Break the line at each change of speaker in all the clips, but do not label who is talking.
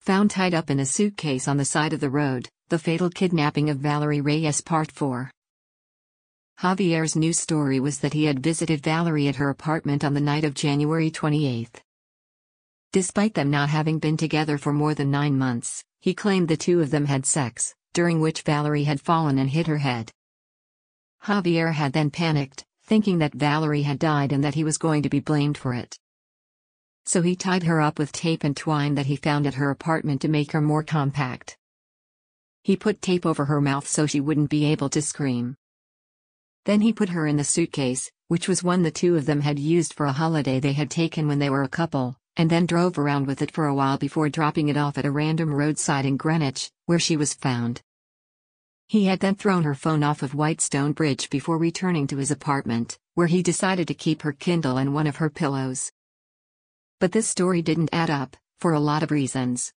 Found tied up in a suitcase on the side of the road, the fatal kidnapping of Valerie Reyes Part 4. Javier's new story was that he had visited Valerie at her apartment on the night of January 28. Despite them not having been together for more than 9 months, he claimed the two of them had sex, during which Valerie had fallen and hit her head. Javier had then panicked, thinking that Valerie had died and that he was going to be blamed for it. So he tied her up with tape and twine that he found at her apartment to make her more compact. He put tape over her mouth so she wouldn't be able to scream. Then he put her in the suitcase, which was one the two of them had used for a holiday they had taken when they were a couple, and then drove around with it for a while before dropping it off at a random roadside in Greenwich, where she was found. He had then thrown her phone off of Whitestone Bridge before returning to his apartment, where he decided to keep her Kindle and one of her pillows. But this story didn't add up, for a lot of reasons.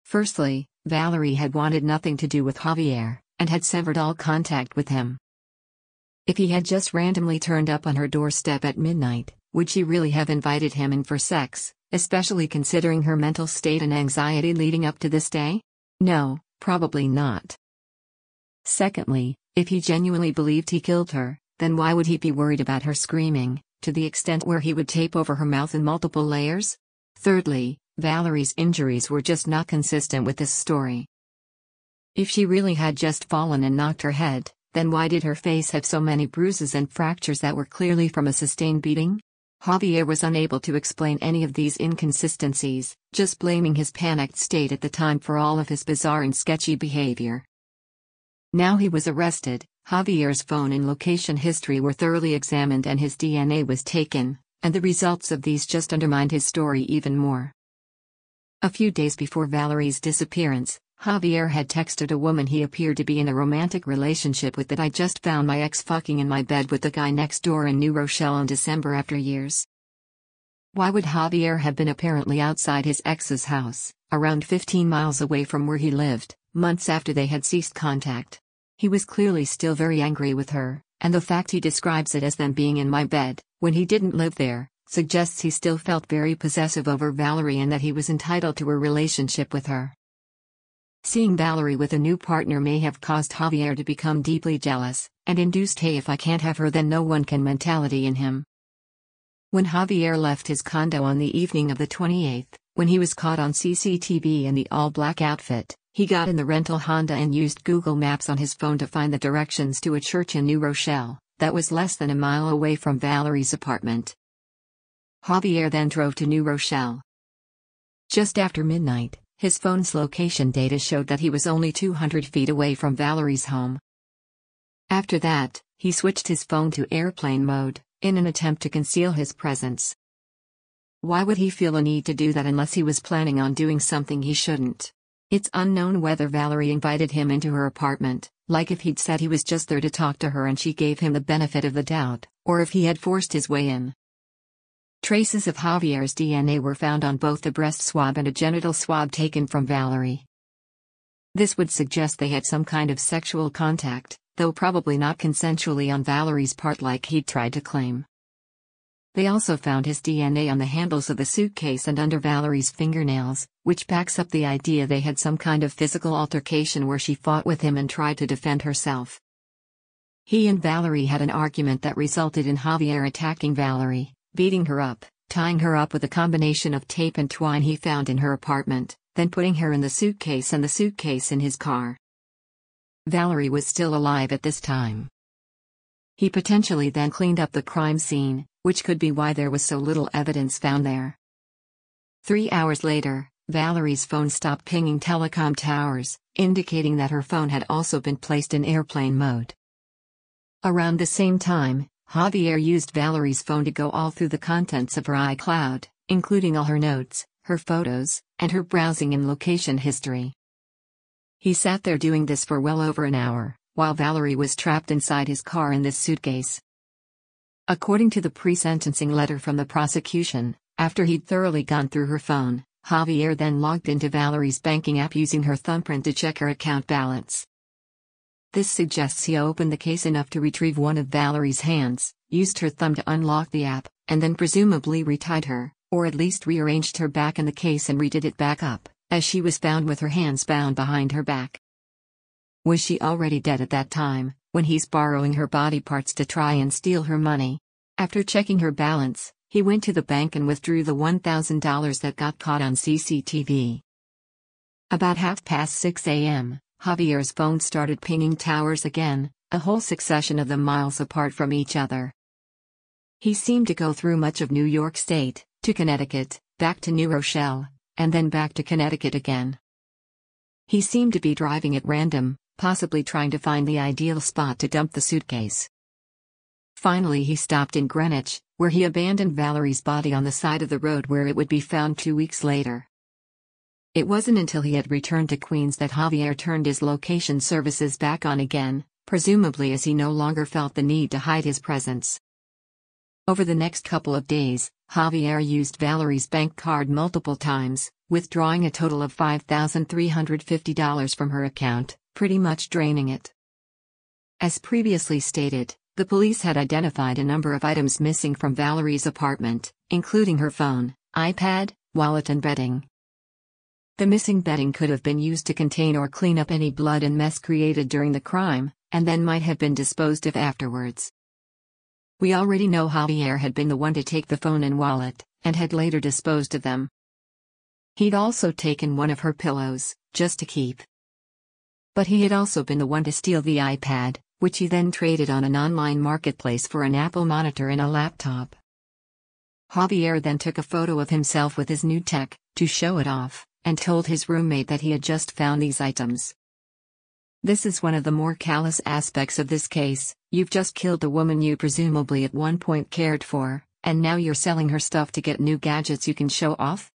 Firstly, Valerie had wanted nothing to do with Javier, and had severed all contact with him. If he had just randomly turned up on her doorstep at midnight, would she really have invited him in for sex, especially considering her mental state and anxiety leading up to this day? No, probably not. Secondly, if he genuinely believed he killed her, then why would he be worried about her screaming, to the extent where he would tape over her mouth in multiple layers? Thirdly, Valerie's injuries were just not consistent with this story. If she really had just fallen and knocked her head, then why did her face have so many bruises and fractures that were clearly from a sustained beating? Javier was unable to explain any of these inconsistencies, just blaming his panicked state at the time for all of his bizarre and sketchy behavior. Now he was arrested, Javier's phone and location history were thoroughly examined and his DNA was taken, and the results of these just undermined his story even more. A few days before Valerie's disappearance, Javier had texted a woman he appeared to be in a romantic relationship with that I just found my ex fucking in my bed with the guy next door in New Rochelle in December after years. Why would Javier have been apparently outside his ex's house, around 15 miles away from where he lived, months after they had ceased contact? He was clearly still very angry with her, and the fact he describes it as them being in my bed, when he didn't live there, suggests he still felt very possessive over Valerie and that he was entitled to a relationship with her. Seeing Valerie with a new partner may have caused Javier to become deeply jealous, and induced "hey, if I can't have her then no one can" mentality in him. When Javier left his condo on the evening of the 28th, when he was caught on CCTV in the all-black outfit, he got in the rental Honda and used Google Maps on his phone to find the directions to a church in New Rochelle, that was less than a mile away from Valerie's apartment. Javier then drove to New Rochelle. Just after midnight, his phone's location data showed that he was only 200 feet away from Valerie's home. After that, he switched his phone to airplane mode, in an attempt to conceal his presence. Why would he feel a need to do that unless he was planning on doing something he shouldn't? It's unknown whether Valerie invited him into her apartment, like if he'd said he was just there to talk to her and she gave him the benefit of the doubt, or if he had forced his way in. Traces of Javier's DNA were found on both the breast swab and a genital swab taken from Valerie. This would suggest they had some kind of sexual contact, though probably not consensually on Valerie's part like he'd tried to claim. They also found his DNA on the handles of the suitcase and under Valerie's fingernails, which backs up the idea they had some kind of physical altercation where she fought with him and tried to defend herself. He and Valerie had an argument that resulted in Javier attacking Valerie, beating her up, tying her up with a combination of tape and twine he found in her apartment, then putting her in the suitcase and the suitcase in his car. Valerie was still alive at this time. He potentially then cleaned up the crime scene, which could be why there was so little evidence found there. 3 hours later, Valerie's phone stopped pinging telecom towers, indicating that her phone had also been placed in airplane mode. Around the same time, Javier used Valerie's phone to go all through the contents of her iCloud, including all her notes, her photos, and her browsing and location history. He sat there doing this for well over an hour, while Valerie was trapped inside his car in this suitcase. According to the pre-sentencing letter from the prosecution, after he'd thoroughly gone through her phone, Javier then logged into Valerie's banking app using her thumbprint to check her account balance. This suggests he opened the case enough to retrieve one of Valerie's hands, used her thumb to unlock the app, and then presumably retied her, or at least rearranged her back in the case and redid it back up, as she was found with her hands bound behind her back. Was she already dead at that time, when he's borrowing her body parts to try and steal her money? After checking her balance, he went to the bank and withdrew the $1,000 that got caught on CCTV. About 6:30 a.m., Javier's phone started pinging towers again, a whole succession of them miles apart from each other. He seemed to go through much of New York State, to Connecticut, back to New Rochelle, and then back to Connecticut again. He seemed to be driving at random, possibly trying to find the ideal spot to dump the suitcase. Finally, he stopped in Greenwich, where he abandoned Valerie's body on the side of the road where it would be found 2 weeks later. It wasn't until he had returned to Queens that Javier turned his location services back on again, presumably as he no longer felt the need to hide his presence. Over the next couple of days, Javier used Valerie's bank card multiple times, withdrawing a total of $5,350 from her account, pretty much draining it. As previously stated, the police had identified a number of items missing from Valerie's apartment, including her phone, iPad, wallet and bedding. The missing bedding could have been used to contain or clean up any blood and mess created during the crime, and then might have been disposed of afterwards. We already know Javier had been the one to take the phone and wallet, and had later disposed of them. He'd also taken one of her pillows, just to keep. But he had also been the one to steal the iPad, which he then traded on an online marketplace for an Apple monitor and a laptop. Javier then took a photo of himself with his new tech, to show it off, and told his roommate that he had just found these items. This is one of the more callous aspects of this case. You've just killed a woman you presumably at one point cared for, and now you're selling her stuff to get new gadgets you can show off?